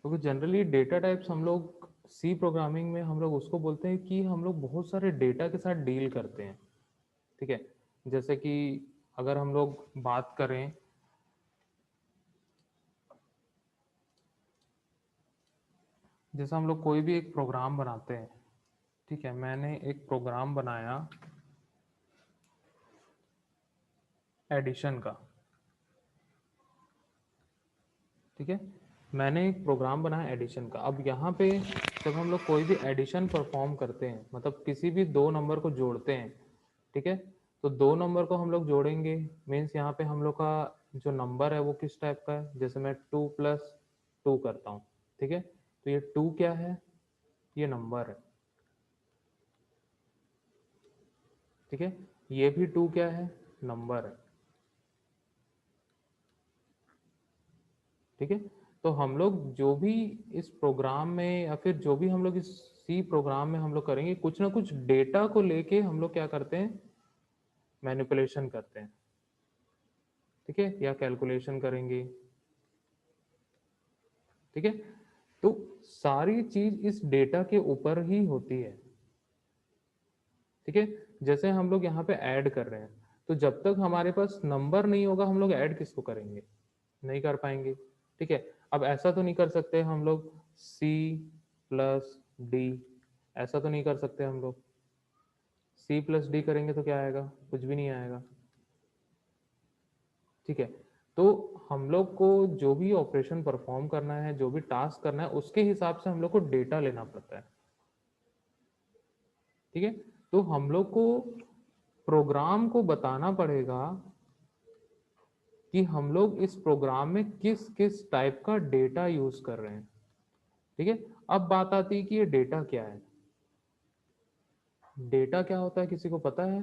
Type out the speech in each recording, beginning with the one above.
क्योंकि generally data types हम लोग सी प्रोग्रामिंग में हम लोग उसको बोलते हैं कि हम लोग बहुत सारे डेटा के साथ डील करते हैं, ठीक है। जैसे कि अगर हम लोग बात करें, जैसे हम लोग कोई भी एक प्रोग्राम बनाते हैं, ठीक है। मैंने एक प्रोग्राम बनाया एडिशन का, ठीक है। मैंने एक प्रोग्राम बनाया एडिशन का। अब यहाँ पे जब हम लोग कोई भी एडिशन परफॉर्म करते हैं, मतलब किसी भी दो नंबर को जोड़ते हैं, ठीक है, तो दो नंबर को हम लोग जोड़ेंगे, मीन्स यहाँ पे हम लोग का जो नंबर है वो किस टाइप का है। जैसे मैं 2+2 करता हूँ, ठीक है, तो ये 2 क्या है, ये नंबर है, ठीक है। ये भी 2 क्या है, नंबर है, ठीक है। तो हम लोग जो भी इस प्रोग्राम में या फिर जो भी हम लोग इस सी प्रोग्राम में हम लोग करेंगे, कुछ ना कुछ डेटा को लेके हम लोग क्या करते हैं, मैनिपुलेशन करते हैं, ठीक है, या कैलकुलेशन करेंगे, ठीक है। तो सारी चीज इस डेटा के ऊपर ही होती है, ठीक है। जैसे हम लोग यहाँ पे ऐड कर रहे हैं, तो जब तक हमारे पास नंबर नहीं होगा हम लोग ऐड किसको करेंगे, नहीं कर पाएंगे, ठीक है। अब ऐसा तो नहीं कर सकते हम लोग C+D, ऐसा तो नहीं कर सकते हम लोग। C+D करेंगे तो क्या आएगा, कुछ भी नहीं आएगा, ठीक है। तो हम लोग को जो भी ऑपरेशन परफॉर्म करना है, जो भी टास्क करना है, उसके हिसाब से हम लोग को डेटा लेना पड़ता है, ठीक है। तो हम लोग को प्रोग्राम को बताना पड़ेगा कि हम लोग इस प्रोग्राम में किस किस टाइप का डेटा यूज कर रहे हैं, ठीक है। अब बात आती है कि ये डेटा क्या है। डेटा क्या होता है, किसी को पता है,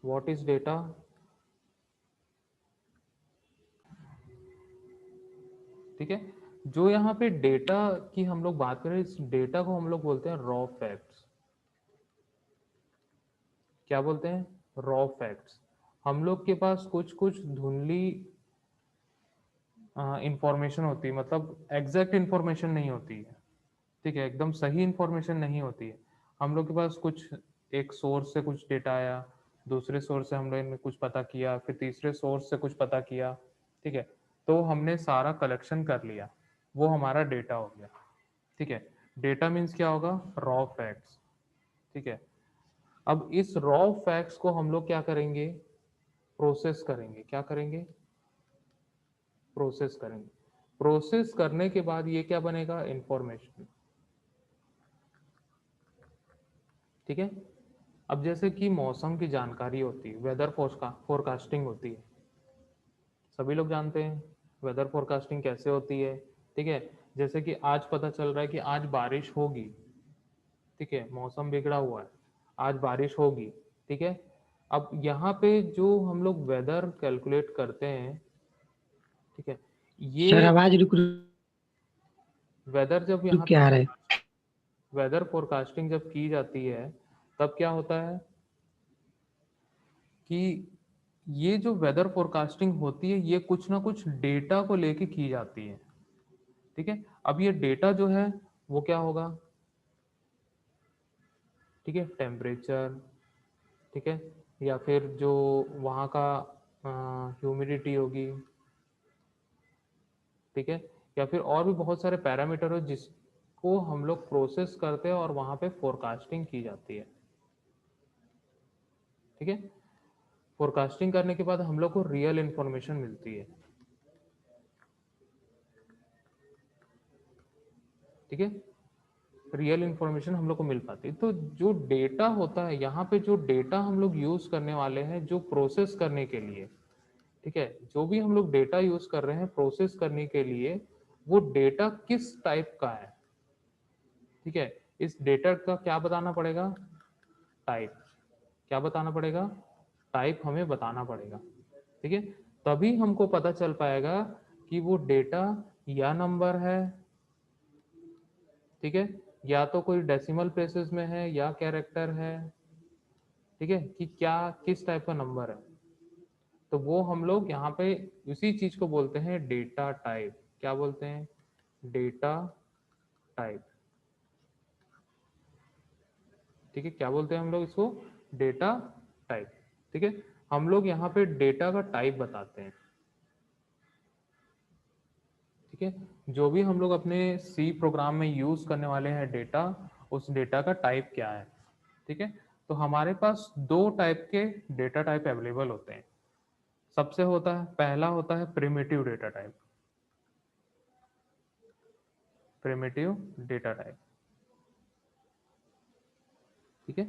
व्हाट इज डेटा? ठीक है। जो यहाँ पे डेटा की हम लोग बात करें, इस डेटा को हम लोग बोलते हैं रॉ फैक्ट्स। क्या बोलते हैं, रॉ फैक्ट्स। हम लोग के पास कुछ कुछ धुंधली इंफॉर्मेशन होती है, मतलब एग्जैक्ट इंफॉर्मेशन नहीं होती है, ठीक है, एकदम सही इंफॉर्मेशन नहीं होती है। हम लोग के पास कुछ एक सोर्स से कुछ डेटा आया, दूसरे सोर्स से हम लोग ने कुछ पता किया, फिर तीसरे सोर्स से कुछ पता किया, ठीक है। तो हमने सारा कलेक्शन कर लिया, वो हमारा डेटा हो गया, ठीक है। डेटा मीन्स क्या होगा, रॉ फैक्ट्स, ठीक है। अब इस रॉ फैक्ट्स को हम लोग क्या करेंगे, प्रोसेस करेंगे। क्या करेंगे, प्रोसेस करेंगे। प्रोसेस करने के बाद ये क्या बनेगा, इंफॉर्मेशन, ठीक है। अब जैसे कि मौसम की जानकारी होती है, वेदर फोरकास्टिंग होती है, सभी लोग जानते हैं वेदर फोरकास्टिंग कैसे होती है, ठीक है। जैसे कि आज पता चल रहा है कि आज बारिश होगी, ठीक है, मौसम बिगड़ा हुआ है, आज बारिश होगी, ठीक है। अब यहाँ पे जो हम लोग वेदर कैलकुलेट करते हैं, ठीक है, ये सर आवाज रुक वेदर जब रुक यहाँ के पे आ रहा है। वेदर फोरकास्टिंग जब की जाती है, तब क्या होता है कि ये जो वेदर फोरकास्टिंग होती है, ये कुछ ना कुछ डेटा को लेके की जाती है, ठीक है। अब ये डेटा जो है वो क्या होगा, ठीक है, टेम्परेचर, ठीक है, या फिर जो वहाँ का ह्यूमिडिटी होगी, ठीक है, या फिर और भी बहुत सारे पैरामीटर हो जिसको हम लोग प्रोसेस करते हैं और वहाँ पे फोरकास्टिंग की जाती है, ठीक है। फोरकास्टिंग करने के बाद हम लोग को रियल इंफॉर्मेशन मिलती है, ठीक है, रियल इंफॉर्मेशन हम लोग को मिल पाती है। तो जो डेटा होता है यहाँ पे, जो डेटा हम लोग यूज करने वाले हैं जो प्रोसेस करने के लिए, ठीक है, जो भी हम लोग डेटा यूज कर रहे हैं प्रोसेस करने के लिए, वो डेटा किस टाइप का है, ठीक है। इस डेटा का क्या बताना पड़ेगा, टाइप। क्या बताना पड़ेगा, टाइप हमें बताना पड़ेगा, ठीक है। तभी हमको पता चल पाएगा कि वो डेटा या नंबर है, ठीक है, या तो कोई डेसिमल प्लेसेस में है या कैरेक्टर है, ठीक है, कि क्या किस टाइप का नंबर है। तो वो हम लोग यहाँ पे उसी चीज को बोलते हैं डेटा टाइप। क्या बोलते हैं? Data type. ठीक है, क्या बोलते हैं हम लोग इसको? Data type. ठीक है, हम लोग यहाँ पे डेटा का टाइप बताते हैं। ठीक है, जो भी हम लोग अपने सी प्रोग्राम में यूज करने वाले हैं डेटा, उस डेटा का टाइप क्या है। ठीक है, तो हमारे पास दो टाइप के डेटा टाइप अवेलेबल होते हैं। सबसे होता है, पहला होता है primitive data type. Primitive data type. ठीक है,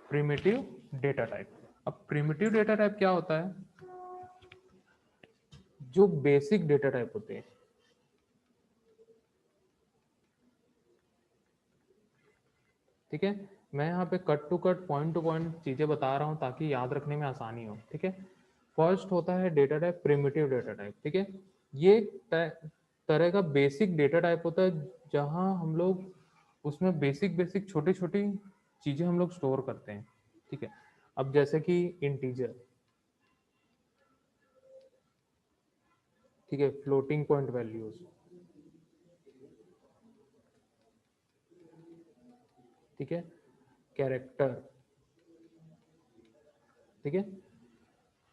प्रिमिटिव डेटा टाइप। अब प्रिमिटिव डेटा टाइप क्या होता है? जो बेसिक डेटा टाइप होते हैं। ठीक है, मैं यहाँ पे cut to cut point to point चीजें बता रहा हूँ ताकि याद रखने में आसानी हो। ठीक है, फर्स्ट होता है data type primitive data type. ठीक है, ये तरह का बेसिक डेटा टाइप होता है जहाँ हम लोग उसमें बेसिक बेसिक छोटी छोटी चीजें हम लोग स्टोर करते हैं। ठीक है, अब जैसे कि इंटीजर, ठीक है, फ्लोटिंग पॉइंट वैल्यूज, ठीक है, कैरेक्टर। ठीक है,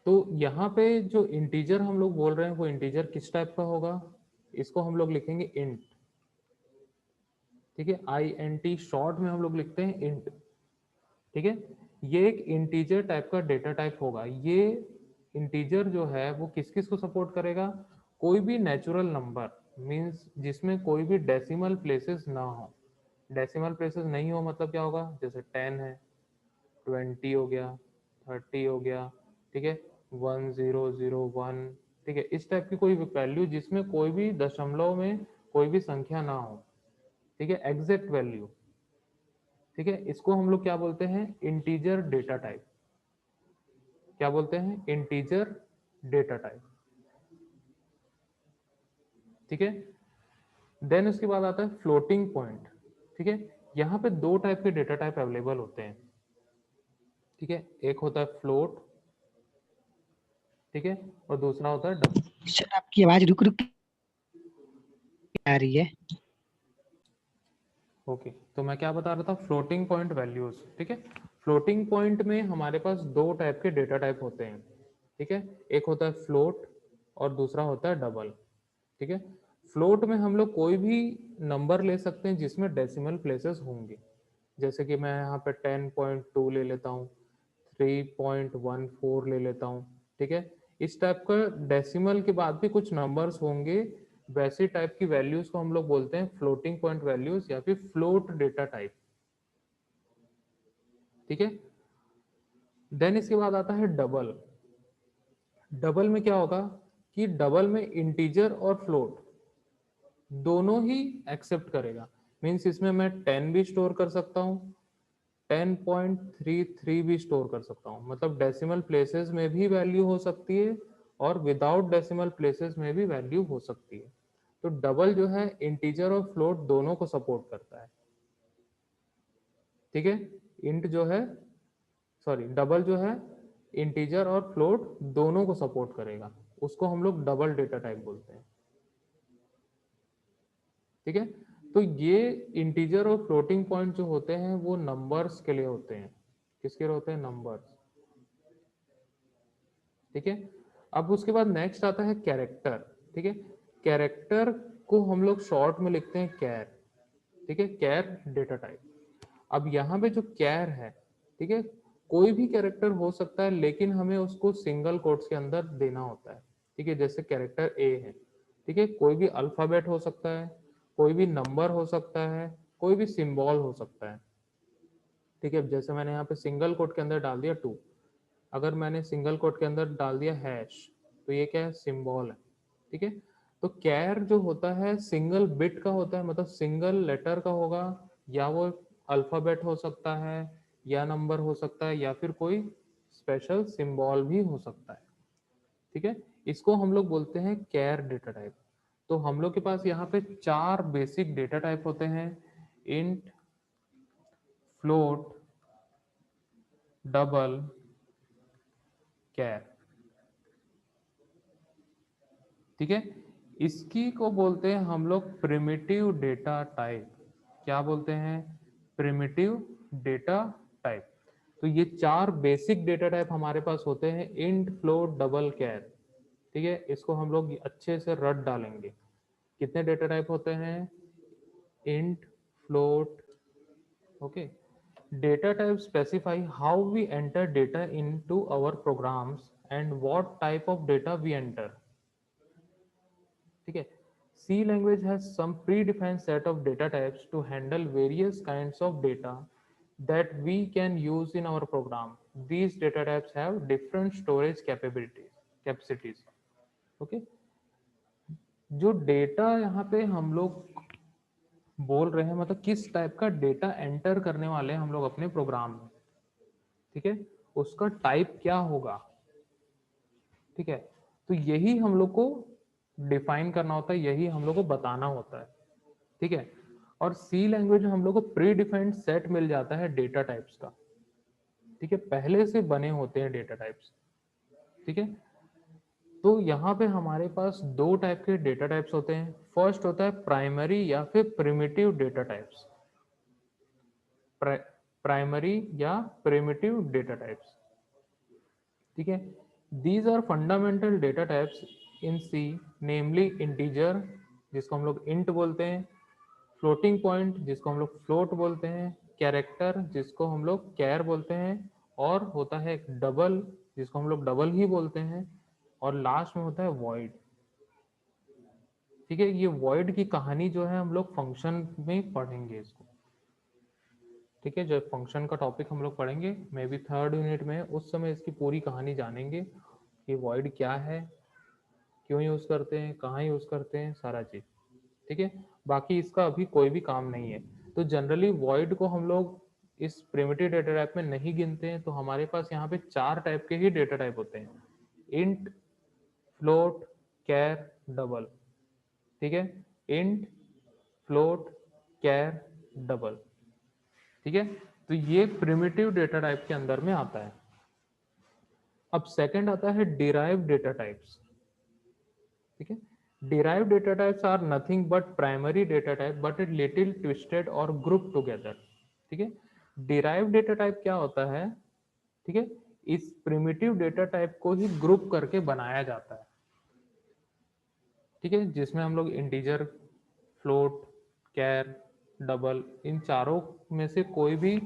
तो यहाँ पे जो इंटीजर हम लोग बोल रहे हैं वो इंटीजर किस टाइप का होगा? इसको हम लोग लिखेंगे इंट। ठीक है, INT शॉर्ट में हम लोग लिखते हैं इंट। ठीक है, ये एक इंटीजर टाइप का डेटा टाइप होगा। ये इंटीजर जो है वो किस किस को सपोर्ट करेगा? कोई भी नेचुरल नंबर, मींस जिसमें कोई भी डेसिमल प्लेसेस ना हो। डेसिमल प्लेसेस नहीं हो मतलब क्या होगा? जैसे 10 है, 20 हो गया, 30 हो गया, ठीक है, 1001। ठीक है, इस टाइप की कोई वैल्यू जिसमें कोई भी दशमलव में कोई भी संख्या ना हो। ठीक है, एग्जैक्ट वैल्यू। ठीक है, इसको हम लोग क्या बोलते हैं? Integer data type. क्या बोलते हैं? Integer data type. ठीक है, देन उसके बाद आता है फ्लोटिंग पॉइंट। ठीक है, यहाँ पे दो टाइप के डेटा टाइप अवेलेबल होते हैं। ठीक है, एक होता है फ्लोट, ठीक है, और दूसरा होता है डबल। सर आपकी आवाज रुक रुक के आ रही है। ओके, तो मैं क्या बता रहा था? Floating point values. ठीक है, फ्लोटिंग पॉइंट में हमारे पास दो टाइप के डेटा टाइप होते हैं। ठीक है, एक होता है फ्लोट और दूसरा होता है डबल। ठीक है, फ्लोट में हम लोग कोई भी नंबर ले सकते हैं जिसमें डेसिमल प्लेसेस होंगे। जैसे कि मैं यहाँ पे 10.2 ले लेता हूँ, 3.14 ले लेता हूँ। ठीक है, इस टाइप का डेसिमल के बाद भी कुछ नंबर्स होंगे। वैसे टाइप की वैल्यूज को हम लोग बोलते हैं फ्लोटिंग पॉइंट वैल्यूज या फिर फ्लोट डेटा टाइप। ठीक है, देन इसके बाद आता है डबल। डबल में क्या होगा कि डबल में इंटीजर और फ्लोट दोनों ही एक्सेप्ट करेगा। मीन्स इसमें मैं 10 भी स्टोर कर सकता हूँ, 10.33 भी स्टोर कर सकता हूँ। मतलब डेसिमल प्लेसेस में भी वैल्यू हो सकती है और विदाउट डेसिमल प्लेसेस में भी वैल्यू हो सकती है। तो डबल जो है इंटीजर और फ्लोट दोनों को सपोर्ट करता है। ठीक है, इंट जो है, सॉरी, डबल जो है इंटीजर और फ्लोट दोनों को सपोर्ट करेगा। उसको हम लोग डबल डेटा टाइप बोलते हैं। ठीक है, तो ये इंटीजर और फ्लोटिंग पॉइंट जो होते हैं वो नंबर्स के लिए होते हैं। किसके लिए होते हैं? नंबर्स। ठीक है, अब उसके बाद नेक्स्ट आता है कैरेक्टर। ठीक है, कैरेक्टर को हम लोग शॉर्ट में लिखते हैं कैर। ठीक है, कैर डेटा टाइप। अब यहाँ पे जो कैर है, ठीक है, कोई भी कैरेक्टर हो सकता है लेकिन हमें उसको सिंगल कोट्स के अंदर देना होता है। ठीक है, जैसे कैरेक्टर ए है। ठीक है, कोई भी अल्फाबेट हो सकता है, कोई भी नंबर हो सकता है, कोई भी सिंबल हो सकता है। ठीक है, जैसे मैंने यहाँ पे सिंगल कोट के अंदर डाल दिया 2। अगर मैंने सिंगल कोट के अंदर डाल दिया हैश, तो ये क्या है? सिंबल है। ठीक है, तो कैर जो होता है सिंगल बिट का होता है, मतलब सिंगल लेटर का होगा, या वो अल्फाबेट हो सकता है, या नंबर हो सकता है, या फिर कोई स्पेशल सिंबल भी हो सकता है। ठीक है, इसको हम लोग बोलते हैं कैर डेटा टाइप। तो हम लोग के पास यहाँ पे चार बेसिक डेटा टाइप होते हैं: इंट, फ्लोट, डबल, कैर। ठीक है, इसकी को बोलते हैं हम लोग प्रिमिटिव डेटा टाइप। क्या बोलते हैं? Primitive data type. तो ये 4 बेसिक डेटा टाइप हमारे पास होते हैं, इंट, फ्लोट, डबल, कैर। ठीक है, इसको हम लोग अच्छे से रट डालेंगे। कितने डेटा टाइप होते हैं? Int, float, okay. Data types specify how we enter data into our programs and what type of data we enter. ठीक है, C language has some predefined set of data types to handle various kinds of data that we can use in our program. These data types have different storage capacities. Okay, जो data यहाँ पे हम लोग बोल रहे हैं, मतलब किस टाइप का डेटा एंटर करने वाले हैं हम लोग अपने प्रोग्राम में, ठीक है, उसका टाइप क्या होगा। ठीक है, तो यही हम लोग को डिफाइन करना होता है, यही हम लोग को बताना होता है। ठीक है, और सी लैंग्वेज में हम लोग को प्री डिफाइंड सेट मिल जाता है डेटा टाइप्स का। ठीक है, पहले से बने होते हैं डेटा टाइप्स। ठीक है, तो यहाँ पे हमारे पास 2 टाइप के डेटा टाइप्स होते हैं। फर्स्ट होता है प्राइमरी या फिर प्रिमिटिव डेटा टाइप्स। प्राइमरी या प्रिमिटिव डेटा टाइप्स। ठीक है, these are fundamental data types in C, namely integer जिसको हम लोग इंट बोलते हैं, फ्लोटिंग पॉइंट जिसको हम लोग फ्लोट बोलते हैं, कैरेक्टर जिसको हम लोग कैर बोलते हैं, और होता है एक डबल जिसको हम लोग डबल ही बोलते हैं, और लास्ट में होता है वॉइड। ठीक है, ये वॉइड की कहानी जो है हम लोग फंक्शन में पढ़ेंगे इसको। ठीक है, जब फंक्शन का टॉपिक हम लोग पढ़ेंगे मे बी 3rd यूनिट में, उस समय इसकी पूरी कहानी जानेंगे कि वॉइड क्या है, क्यों यूज करते हैं, कहाँ यूज करते हैं, सारा चीज। ठीक है, बाकी इसका अभी कोई भी काम नहीं है। तो जनरली वॉइड को हम लोग इस प्रिमिटिव डेटा टाइप में नहीं गिनते हैं। तो हमारे पास यहाँ पे 4 टाइप के ही डेटा टाइप होते हैं, इंट, फ्लोट, कैर, डबल। ठीक है, इंट, फ्लोट, कैर, डबल। ठीक है, तो ये प्रिमिटिव डेटा टाइप के अंदर में आता है। अब सेकंड आता है डिराइव्ड डेटा टाइप्स। ठीक है, derived data types are nothing but primary data type but it little twisted और ग्रुप टुगेदर। ठीक है, डिराइव्ड डेटा टाइप क्या होता है? ठीक है, इस प्रिमिटिव डेटा टाइप को ही ग्रुप करके बनाया जाता है। ठीक है, जिसमें हम लोग इंटीजर, फ्लोट, कैर, डबल, इन चारों में से कोई भी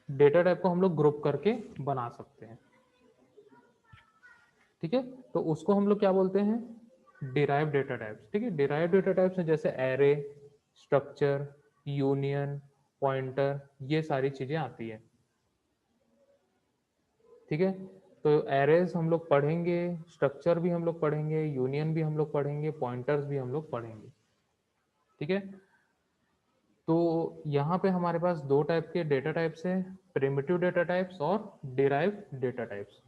डेटा टाइप को हम लोग ग्रुप करके बना सकते हैं। ठीक है, तो उसको हम लोग क्या बोलते हैं? Derive data types. ठीक है, डिराइव डेटा टाइप्स में जैसे एरे, स्ट्रक्चर, यूनियन, पॉइंटर, ये सारी चीजें आती है। ठीक है, तो एरेज हम लोग पढ़ेंगे, स्ट्रक्चर भी हम लोग पढ़ेंगे, यूनियन भी हम लोग पढ़ेंगे, पॉइंटर्स भी हम लोग पढ़ेंगे। ठीक है, तो यहाँ पे हमारे पास 2 टाइप के डेटा टाइप्स है, प्रिमिटिव डेटा टाइप्स और डिराइव डेटा टाइप्स।